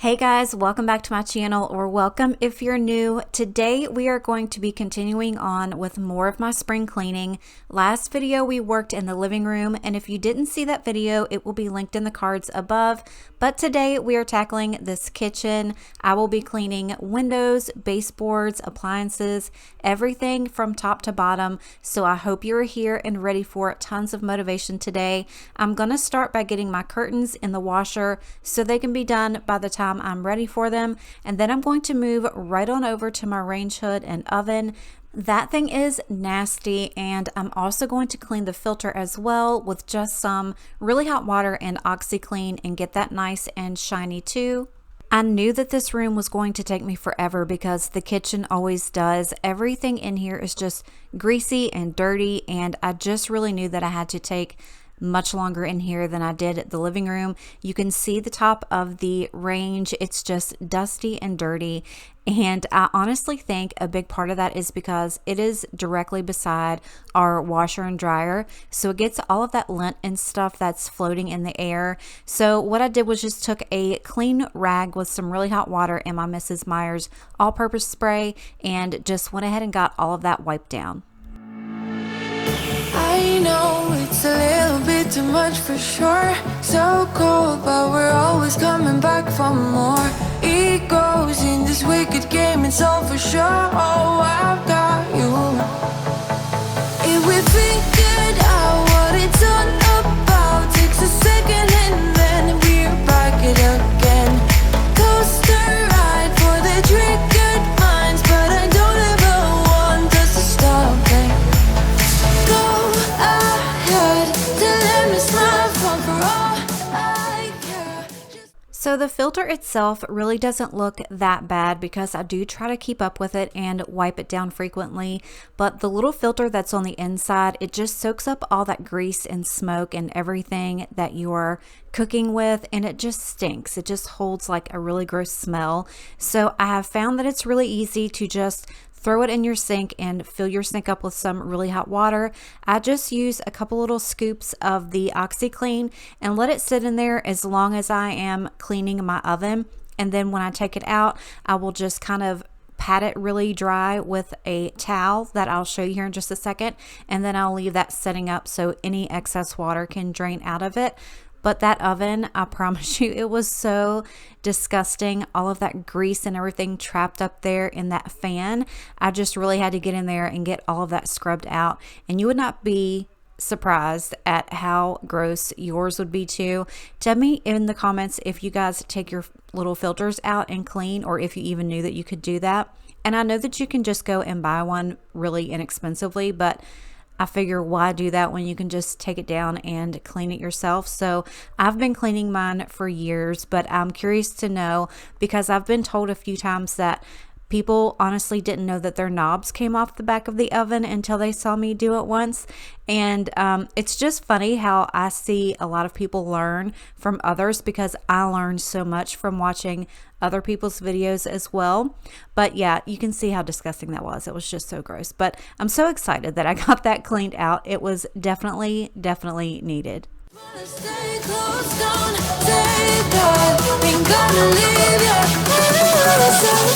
Hey guys, welcome back to my channel, or welcome if you're new. Today we are going to be continuing on with more of my spring cleaning. Last video we worked in the living room, and if you didn't see that video, it will be linked in the cards above. But today we are tackling this kitchen. I will be cleaning windows, baseboards, appliances, everything from top to bottom. So I hope you're here and ready for tons of motivation today. I'm going to start by getting my curtains in the washer so they can be done by the time I'm ready for them, and then I'm going to move right on over to my range hood and oven. That thing is nasty, and I'm also going to clean the filter as well with just some really hot water and OxiClean and get that nice and shiny too. I knew that this room was going to take me forever because the kitchen always does. Everything in here is just greasy and dirty, and I just really knew that I had to take much longer in here than I did the living room. You can see the top of the range. It's just dusty and dirty. And I honestly think a big part of that is because it is directly beside our washer and dryer. So it gets all of that lint and stuff that's floating in the air. So what I did was just took a clean rag with some really hot water and my Mrs. Meyer's all-purpose spray and just went ahead and got all of that wiped down. I know it's a little bit too much for sure. So cold, but we're always coming back for more. Egos in this wicked game, it's all for sure. Oh, I've got you. If we figured out what it's all about, takes a second and then we're back it again. Coaster ride for the triggered minds, but I don't ever want us to stop it. So the filter itself really doesn't look that bad because I do try to keep up with it and wipe it down frequently, but the little filter that's on the inside, it just soaks up all that grease and smoke and everything that you are cooking with, and it just stinks. It just holds like a really gross smell. So I have found that it's really easy to just throw it in your sink and fill your sink up with some really hot water. I just use a couple little scoops of the OxiClean and let it sit in there as long as I am cleaning my oven. And then when I take it out, I will just kind of pat it really dry with a towel that I'll show you here in just a second. And then I'll leave that setting up so any excess water can drain out of it. But that oven, I promise you, it was so disgusting. All of that grease and everything trapped up there in that fan. I just really had to get in there and get all of that scrubbed out. And you would not be surprised at how gross yours would be too. Tell me in the comments if you guys take your little filters out and clean, or if you even knew that you could do that. And I know that you can just go and buy one really inexpensively, but I figure why do that when you can just take it down and clean it yourself. So I've been cleaning mine for years, but I'm curious to know because I've been told a few times that people honestly didn't know that their knobs came off the back of the oven until they saw me do it once. And it's just funny how I see a lot of people learn from others, because I learned so much from watching other people's videos as well. But yeah, you can see how disgusting that was. It was just so gross. But I'm so excited that I got that cleaned out. It was definitely needed. Stay close, don't take that. Ain't gonna leave you. You're a million.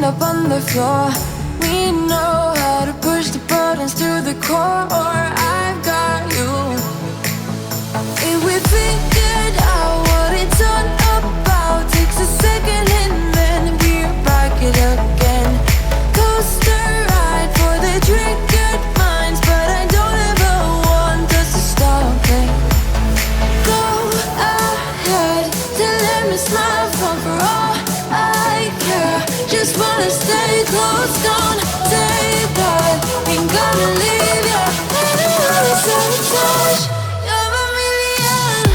Up on the floor, we know how to push the buttons to the core. I've got you. If we figured out what it's all about, takes a second and then we're back it again. Coaster ride for the triggered minds, but I don't ever want us to stop it. Go ahead, to let me smile for all I care. Just wanna stay close, don't take that ain't gonna leave ya. Another sabotage. You're a million.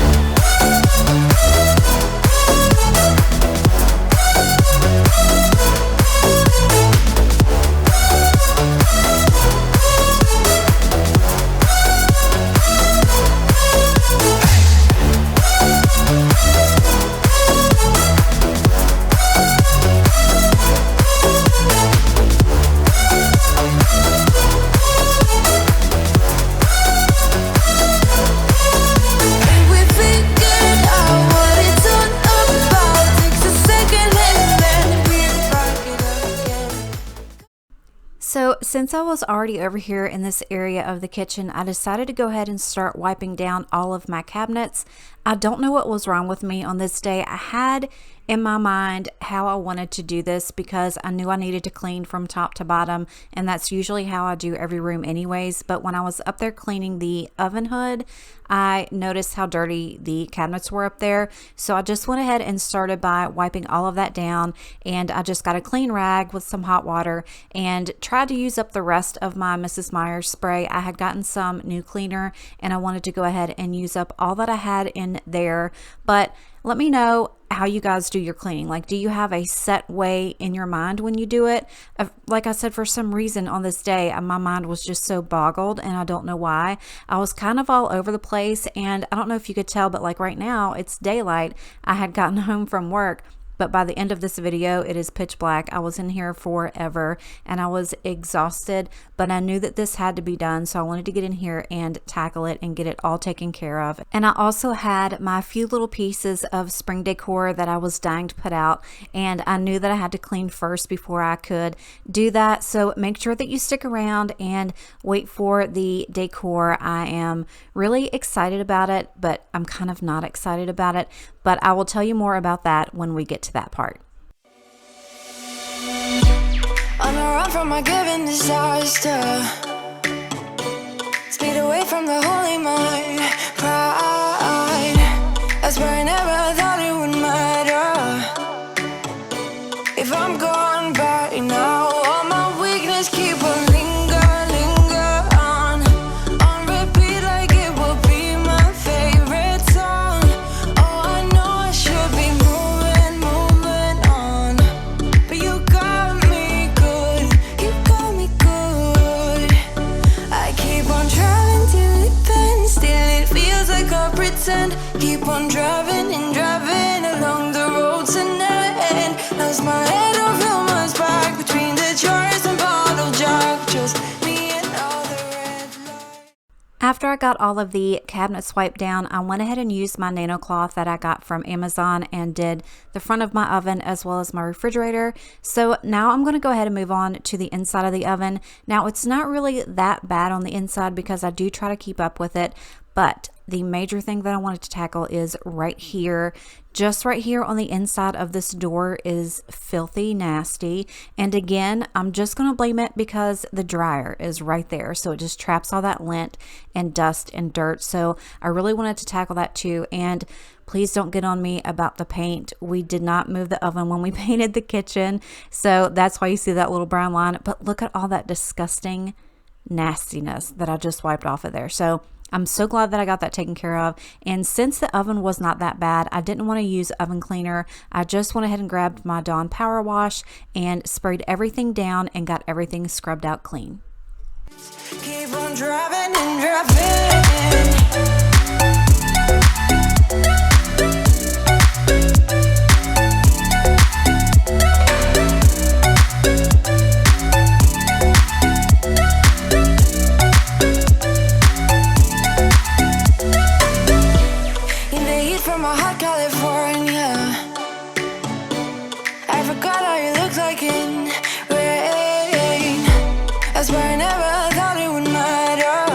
So since I was already over here in this area of the kitchen, I decided to go ahead and start wiping down all of my cabinets. I don't know what was wrong with me on this day. I had in my mind how I wanted to do this because I knew I needed to clean from top to bottom, and that's usually how I do every room anyways. But when I was up there cleaning the oven hood, I noticed how dirty the cabinets were up there. So I just went ahead and started by wiping all of that down, and I just got a clean rag with some hot water and tried to use up the rest of my Mrs. Meyer's spray. I had gotten some new cleaner and I wanted to go ahead and use up all that I had in there. But let me know how you guys do your cleaning. Like, do you have a set way in your mind when you do it? Like I said, for some reason on this day, my mind was just so boggled, and I don't know why. I was kind of all over the place, and I don't know if you could tell, but like right now, it's daylight. I had gotten home from work, but by the end of this video, it is pitch black. I was in here forever and I was exhausted, but I knew that this had to be done. So I wanted to get in here and tackle it and get it all taken care of. And I also had my few little pieces of spring decor that I was dying to put out. And I knew that I had to clean first before I could do that. So make sure that you stick around and wait for the decor. I am really excited about it, but I'm kind of not excited about it. But I will tell you more about that when we get to that part. On a run from my given disaster, speed away from the holy mind, pride. That's where I never thought it would matter. If I'm gone by now, all my weakness keep on linger on repeat like it will be my favorite song. Oh, I know I should be moving on, but you got me good, you got me good. I keep on driving till it bends, still it feels like I pretend. Keep on driving and driving along the road tonight. Lost my head over my back between the jars and bottle jack. Just me and all the red lights. After I got all of the cabinets wiped down, I went ahead and used my nano cloth that I got from Amazon and did the front of my oven as well as my refrigerator. So now I'm going to go ahead and move on to the inside of the oven. Now it's not really that bad on the inside because I do try to keep up with it, but the major thing that I wanted to tackle is right here. Just right here on the inside of this door is filthy nasty. And again, I'm just going to blame it because the dryer is right there. So it just traps all that lint and dust and dirt. So I really wanted to tackle that too. And please don't get on me about the paint. We did not move the oven when we painted the kitchen. So that's why you see that little brown line. But look at all that disgusting nastiness that I just wiped off of there. So I'm so glad that I got that taken care of. And since the oven was not that bad, I didn't want to use oven cleaner. I just went ahead and grabbed my Dawn Power Wash and sprayed everything down and got everything scrubbed out clean. Keep on driving and driving. From a hot California, I forgot how you look like in rain. That's why I never thought it would matter.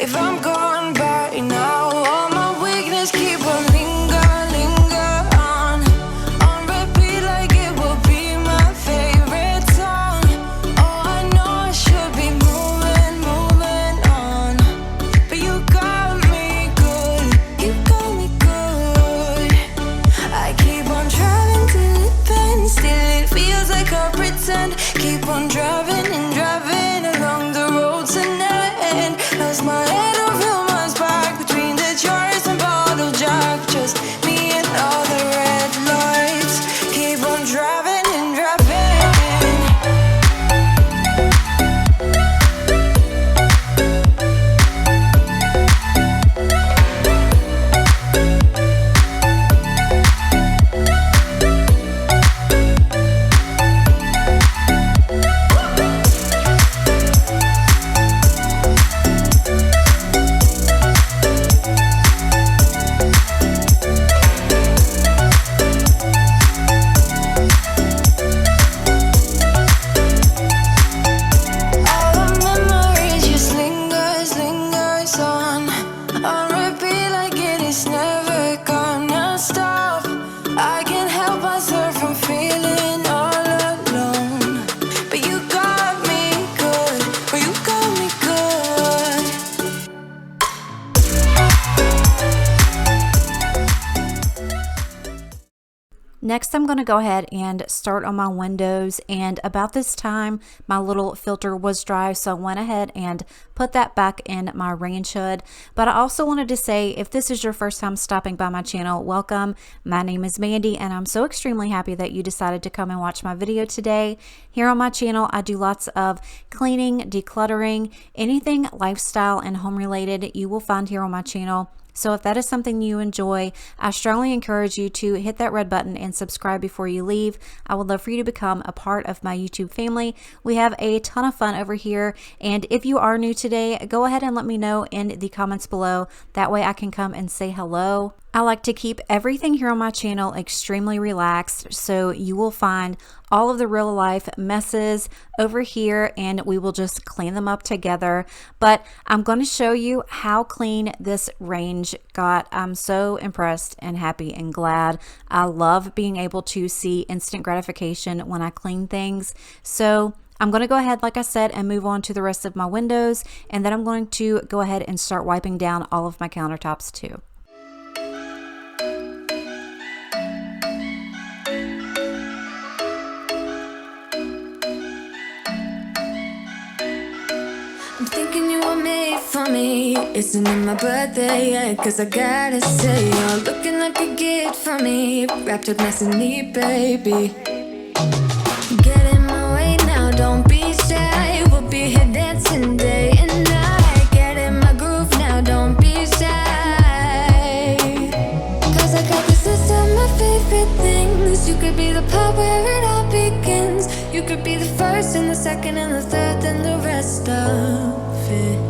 If I'm gone by now, all my weakness keep on linger on repeat like it will be my favorite song. Oh, I know I should be moving on, but you got me good. You got me good. I keep on driving till it bends, still it feels like I pretend. Keep on driving. Next, I'm going to go ahead and start on my windows, and about this time my little filter was dry, so I went ahead and put that back in my range hood. But I also wanted to say, if this is your first time stopping by my channel, welcome. My name is Mandy, and I'm so extremely happy that you decided to come and watch my video today. Here on my channel, I do lots of cleaning, decluttering, anything lifestyle and home related you will find here on my channel. So if that is something you enjoy, I strongly encourage you to hit that red button and subscribe before you leave. I would love for you to become a part of my YouTube family. We have a ton of fun over here, and if you are new today, go ahead and let me know in the comments below. That way I can come and say hello. I like to keep everything here on my channel extremely relaxed, so you will find all of the real life messes over here and we will just clean them up together. But I'm going to show you how clean this range got. I'm so impressed and happy and glad. I love being able to see instant gratification when I clean things. So I'm going to go ahead, like I said, and move on to the rest of my windows, and then I'm going to go ahead and start wiping down all of my countertops too. I'm thinking you were made for me. Isn't it my birthday yet? Cause I gotta say, you're looking like a gift for me. Wrapped up nice and neat, baby. Get in my way now, don't be shy. We'll be here dancing day and night. Get in my groove now, don't be shy. Cause I got this list of my favorite things. You could be the part where it all begins. You could be the first and the second and the third and the rest of it.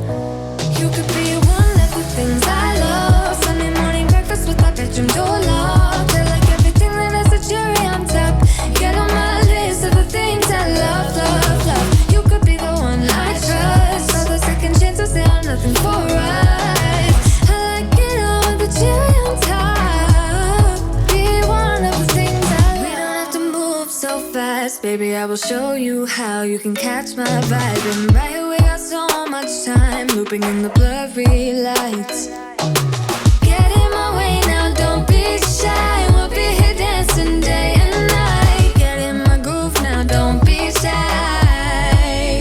You could be one of the things I love. Sunday morning breakfast with my bedroom door locked. I like everything that has a cherry on top. Get on my list of the things I love, love, love. You could be the one I trust. All the second chances, they are nothing for us. I like it all with the cherry on top. Be one of the things I love. We don't have to move so fast, baby, I will show you how you can catch my vibe. And right away, got so much time looping in the blurry lights. Get in my way now, don't be shy. We'll be here dancing day and night. Get in my groove now, don't be shy.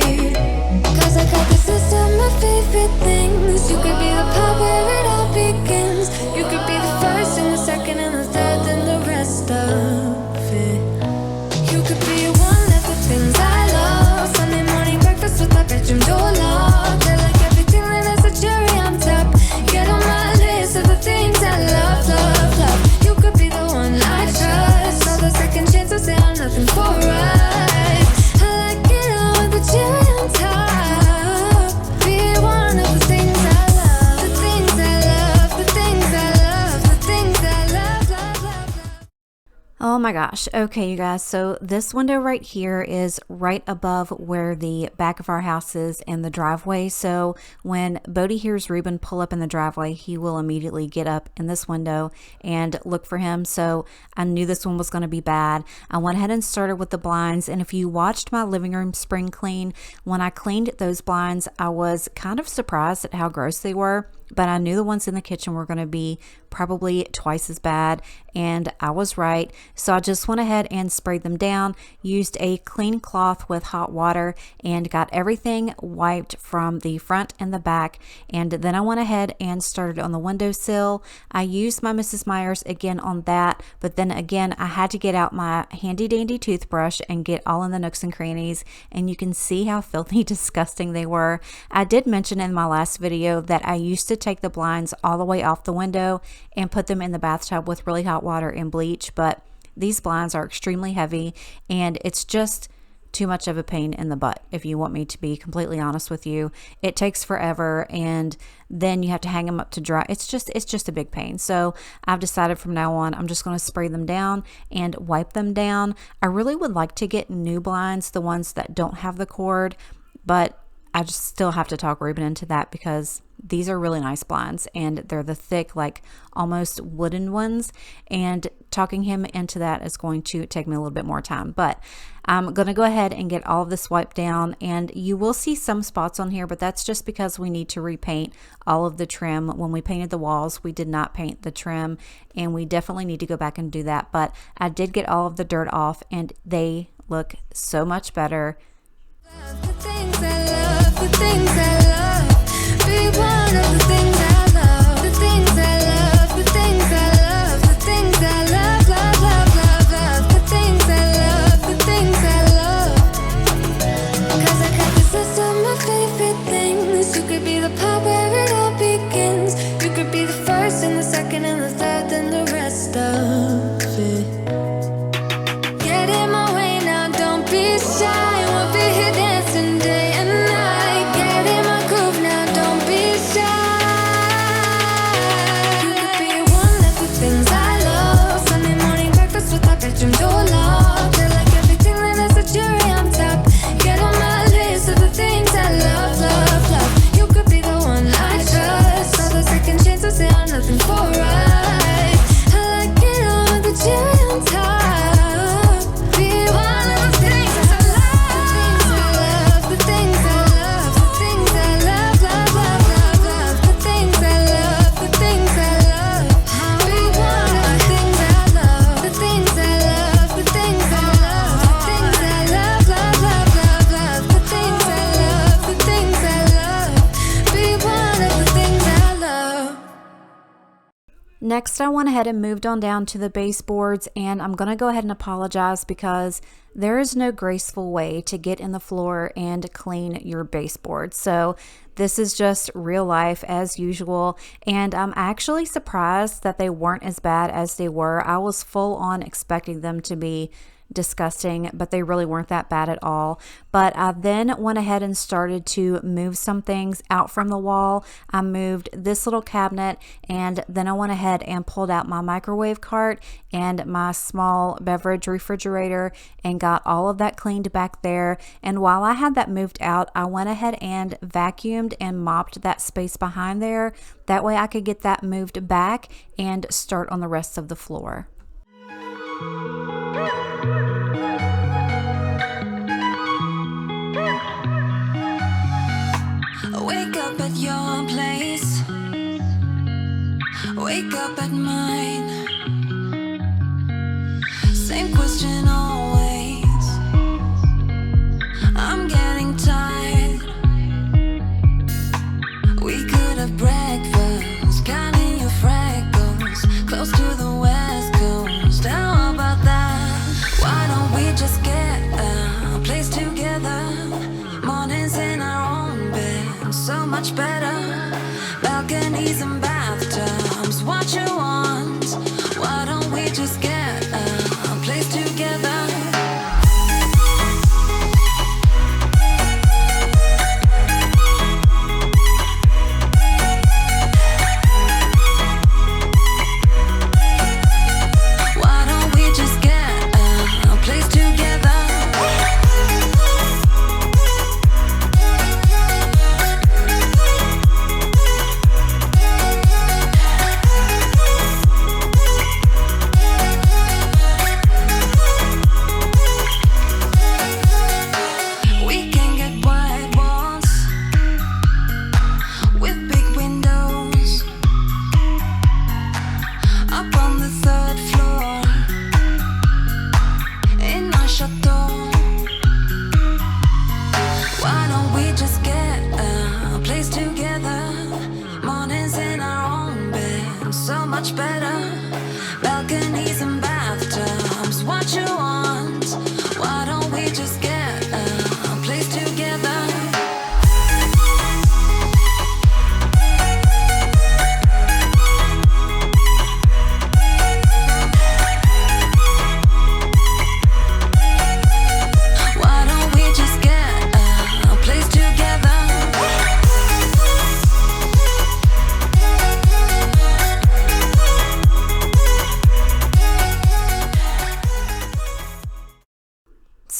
Cause I got this list of my favorite things. You could be the part where it all begins. You could be the first and the second and the third and the rest of it. You could be one of the things I love. Sunday morning breakfast with my bedroom door locked. I like everything that has a cherry on top. Get on my list of the things I love, love, love. You could be the one I trust. All the second chances, they are nothing for us. I like it all with the cherry on top. Be one of the things I love. The things I love, the things I love, the things I love, love, love, love. Oh my gosh. Okay, you guys. So this window right here is right above where the back of our house is and the driveway. So when Bodie hears Ruben pull up in the driveway, he will immediately get up in this window and look for him. So I knew this one was going to be bad. I went ahead and started with the blinds. And if you watched my living room spring clean, when I cleaned those blinds, I was kind of surprised at how gross they were. But I knew the ones in the kitchen were going to be probably twice as bad, and I was right. So I just went ahead and sprayed them down, used a clean cloth with hot water, and got everything wiped from the front and the back. And then I went ahead and started on the windowsill. I used my Mrs. Meyer's again on that, but then again I had to get out my handy dandy toothbrush and get all in the nooks and crannies, and you can see how filthy disgusting they were. I did mention in my last video that I used to take the blinds all the way off the window and put them in the bathtub with really hot water and bleach, but these blinds are extremely heavy and it's just too much of a pain in the butt, if you want me to be completely honest with you. It takes forever, and then you have to hang them up to dry. It's just a big pain. So I've decided from now on I'm just going to spray them down and wipe them down. I really would like to get new blinds, the ones that don't have the cord, but I just still have to talk Ruben into that because these are really nice blinds, and they're the thick, like almost wooden ones, and talking him into that is going to take me a little bit more time. But I'm going to go ahead and get all of this wiped down, and you will see some spots on here, but that's just because we need to repaint all of the trim. When we painted the walls, we did not paint the trim, and we definitely need to go back and do that. But I did get all of the dirt off, and they look so much better. The things I love, the things I love, be one of the things I love, the things I love, the things I love, the things I love, love, love, love, love, the things I love, the things I love. 'Cause I got this list of my favorite things. You could be the part where it all begins. You could be the first and the second and the third and the rest of it. Get in my way now, don't be shy. We'll be here dancing day and night. Get in my groove now, don't be shy. You could be one of the things I love. Sunday morning breakfast with my bedroom door locked. I like everything that has a cherry on top. Get on my list of the things I love, love, love. You could be the one I trust. All the second chances, they are nothing for right. I like it all with the cherry on top. Be one of the things I love, the things I love, the things I love, the things I love, love, love, love, love, the things I love, the things I love. Be one of the things I love, the things I love, the things I love, the things I love, love, love, love, love, the things I love, the things I love. Be one of the things I love. Next, I went ahead and moved on down to the baseboards, and I'm going to go ahead and apologize because there is no graceful way to get in the floor and clean your baseboards. So this is just real life as usual, and I'm actually surprised that they weren't as bad as they were. I was full on expecting them to be disgusting, but they really weren't that bad at all. But I then went ahead and started to move some things out from the wall. I moved this little cabinet, and then I went ahead and pulled out my microwave cart and my small beverage refrigerator and got all of that cleaned back there. And while I had that moved out, I went ahead and vacuumed and mopped that space behind there. That way I could get that moved back and start on the rest of the floor. Wake up at your place, wake up at mine. Same question always. I'm getting tired. We could have breakfast, counting your freckles, close to the west coast. How about that? Why don't we just get a place together? Mornings in our own bed, so much better. Balconies and bathtubs, what you want? Why don't we just get a place together? Why don't we just get a place together?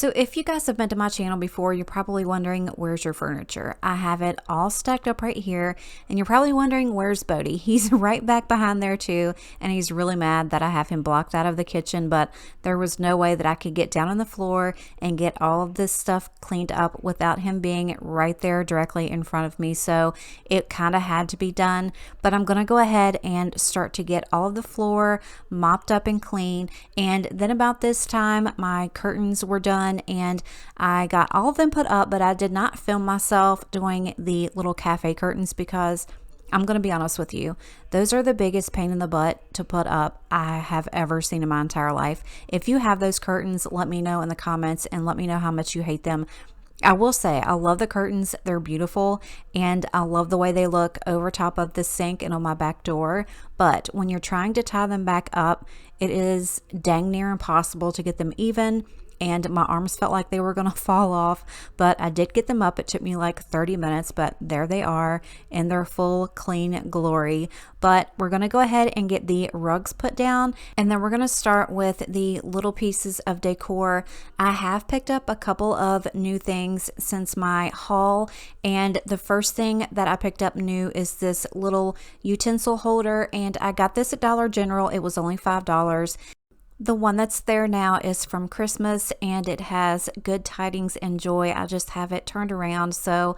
So if you guys have been to my channel before, you're probably wondering, where's your furniture? I have it all stacked up right here, and you're probably wondering, where's Bodie? He's right back behind there too, and he's really mad that I have him blocked out of the kitchen, but there was no way that I could get down on the floor and get all of this stuff cleaned up without him being right there directly in front of me. So it kind of had to be done, but I'm gonna go ahead and start to get all of the floor mopped up and clean. And then about this time, my curtains were done and I got all of them put up, but I did not film myself doing the little cafe curtains because I'm going to be honest with you, those are the biggest pain in the butt to put up I have ever seen in my entire life. If you have those curtains, let me know in the comments and let me know how much you hate them. I will say I love the curtains. They're beautiful and I love the way they look over top of the sink and on my back door. But when you're trying to tie them back up, it is dang near impossible to get them even. And my arms felt like they were going to fall off, but I did get them up. It took me like 30 minutes, but there they are in their full clean glory. But we're going to go ahead and get the rugs put down, and then we're going to start with the little pieces of decor. I have picked up a couple of new things since my haul, and the first thing that I picked up new is this little utensil holder, and I got this at Dollar General. It was only $5. The one that's there now is from Christmas and it has good tidings and joy. I just have it turned around. So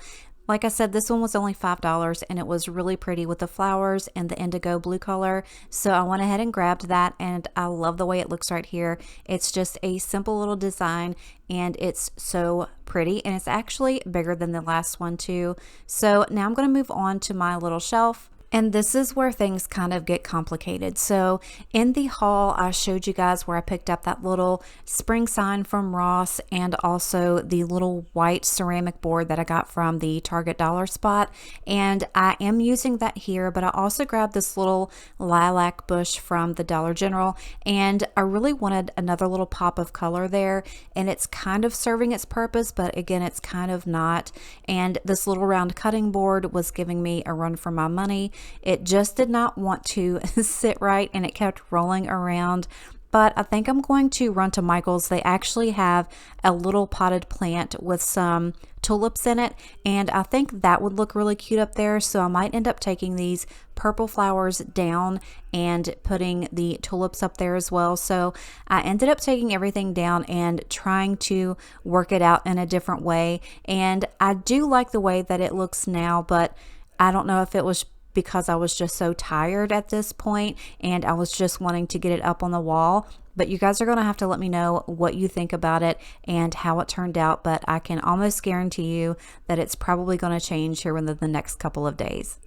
like I said, this one was only $5 and it was really pretty with the flowers and the indigo blue color. So I went ahead and grabbed that and I love the way it looks right here. It's just a simple little design and it's so pretty and it's actually bigger than the last one too. So now I'm going to move on to my little shelf. And this is where things kind of get complicated. So in the haul, I showed you guys where I picked up that little spring sign from Ross and also the little white ceramic board that I got from the Target dollar spot. And I am using that here, but I also grabbed this little lilac bush from the Dollar General. And I really wanted another little pop of color there. And it's kind of serving its purpose, but again, it's kind of not. And this little round cutting board was giving me a run for my money. It just did not want to sit right and it kept rolling around. But I think I'm going to run to Michael's. They actually have a little potted plant with some tulips in it. And I think that would look really cute up there. So I might end up taking these purple flowers down and putting the tulips up there as well. So I ended up taking everything down and trying to work it out in a different way. And I do like the way that it looks now, but I don't know if it was because I was just so tired at this point and I was just wanting to get it up on the wall. But you guys are going to have to let me know what you think about it and how it turned out. But I can almost guarantee you that it's probably going to change here within the next couple of days.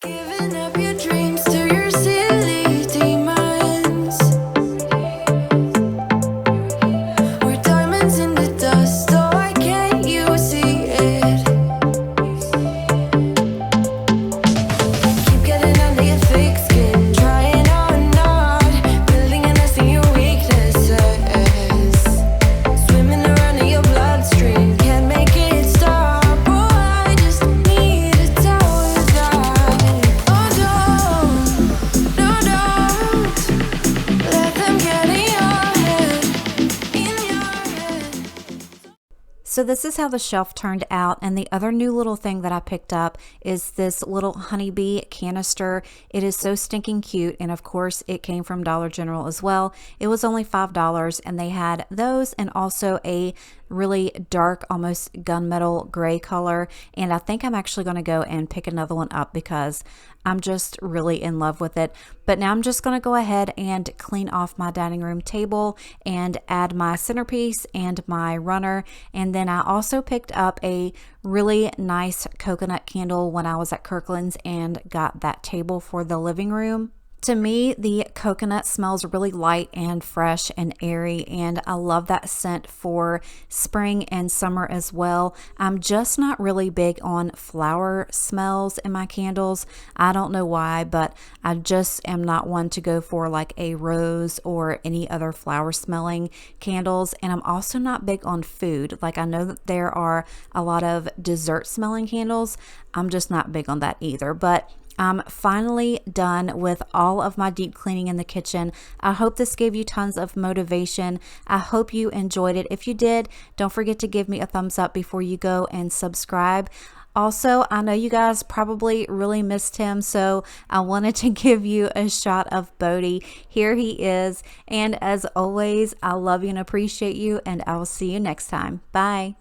Giving up your dreams to your silly demons. We're diamonds in the dust, so why can't you see it? Keep getting under your thick skin, trying on not building a nest in your weaknesses. Swimming around in your bloodstream, can't make it stop. Oh, I just need to tell you that. Oh, don't let them get in your head. So this is how the shelf turned out, and the other new little thing that I picked up is this little honeybee canister. It is so stinking cute, and of course it came from Dollar General as well. It was only $5 and they had those and also a really dark, almost gunmetal gray color. And I think I'm actually going to go and pick another one up because I'm just really in love with it. But now I'm just going to go ahead and clean off my dining room table and add my centerpiece and my runner. And then I also picked up a really nice coconut candle when I was at Kirkland's and got that table for the living room. To me, the coconut smells really light and fresh and airy, and I love that scent for spring and summer as well. I'm just not really big on flower smells in my candles. I don't know why, but I just am not one to go for like a rose or any other flower smelling candles. And I'm also not big on food. Like, I know that there are a lot of dessert smelling candles. I'm just not big on that either. But I'm finally done with all of my deep cleaning in the kitchen. I hope this gave you tons of motivation. I hope you enjoyed it. If you did, don't forget to give me a thumbs up before you go and subscribe. Also, I know you guys probably really missed him, so I wanted to give you a shot of Bodie. Here he is, and as always, I love you and appreciate you, and I will see you next time. Bye.